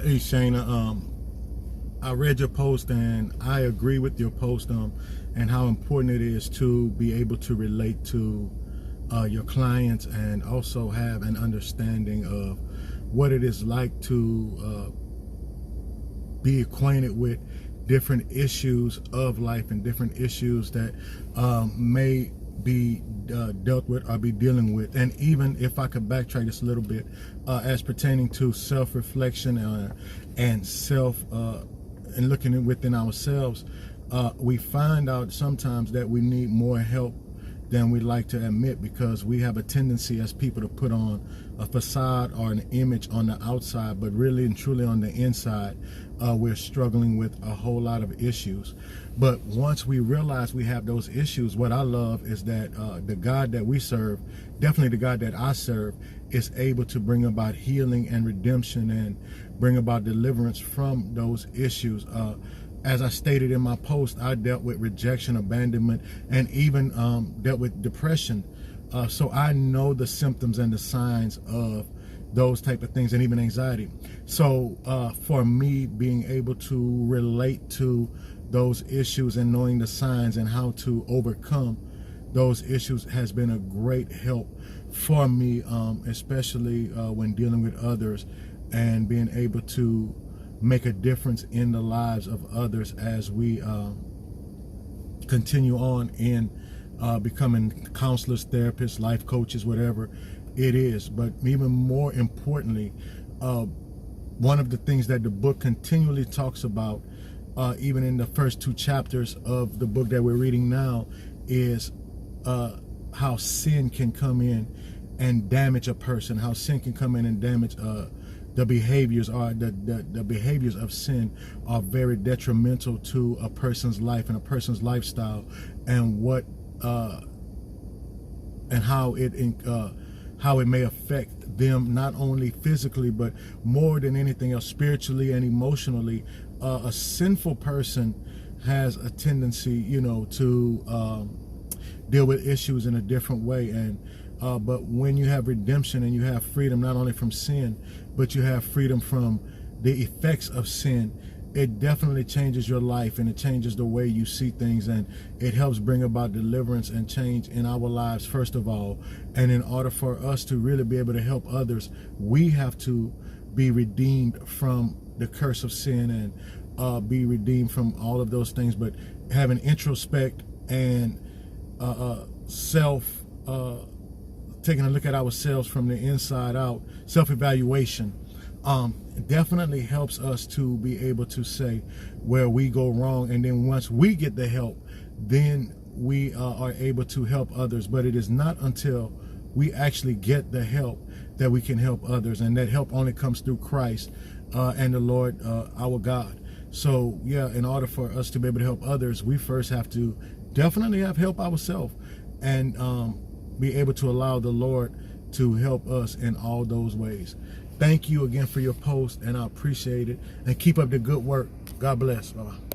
Hey Shayna, I read your post and I agree with your post and how important it is to be able to relate to your clients and also have an understanding of what it is like to be acquainted with different issues of life and different issues that may be dealt with or be dealing with. And even if I could backtrack just a little bit as pertaining to self-reflection and self and looking within ourselves, we find out sometimes that we need more help than we like to admit, because we have a tendency as people to put on a facade or an image on the outside, but really and truly on the inside, we're struggling with a whole lot of issues. But once we realize we have those issues, what I love is that the God that we serve, definitely the God that I serve, is able to bring about healing and redemption and bring about deliverance from those issues. As I stated in my post, I dealt with rejection, abandonment, and even dealt with depression. So I know the symptoms and the signs of those type of things, and even anxiety. So for me, being able to relate to those issues and knowing the signs and how to overcome those issues has been a great help for me, especially when dealing with others and being able to make a difference in the lives of others as we continue on in becoming counselors, therapists, life coaches, whatever it is. But even more importantly, one of the things that the book continually talks about, even in the first 2 chapters of the book that we're reading now, is how sin can come in and damage a person, how sin can come in and damage the behaviors the behaviors of sin are very detrimental to a person's life and a person's lifestyle, and what and how it may affect them, not only physically but more than anything else, spiritually and emotionally. A sinful person has a tendency, to deal with issues in a different way, and but when you have redemption and you have freedom, not only from sin, but you have freedom from the effects of sin, it definitely changes your life, and it changes the way you see things, and it helps bring about deliverance and change in our lives, first of all. And in order for us to really be able to help others, we have to be redeemed from the curse of sin and be redeemed from all of those things. But having introspect and taking a look at ourselves from the inside out, self-evaluation, definitely helps us to be able to say where we go wrong. And then once we get the help, then we are able to help others. But it is not until we actually get the help that we can help others, and that help only comes through Christ and the Lord our God. So yeah, in order for us to be able to help others, we first have to definitely have help ourselves, and be able to allow the Lord to help us in all those ways. Thank you again for your post, and I appreciate it. And keep up the good work. God bless. Bye-bye.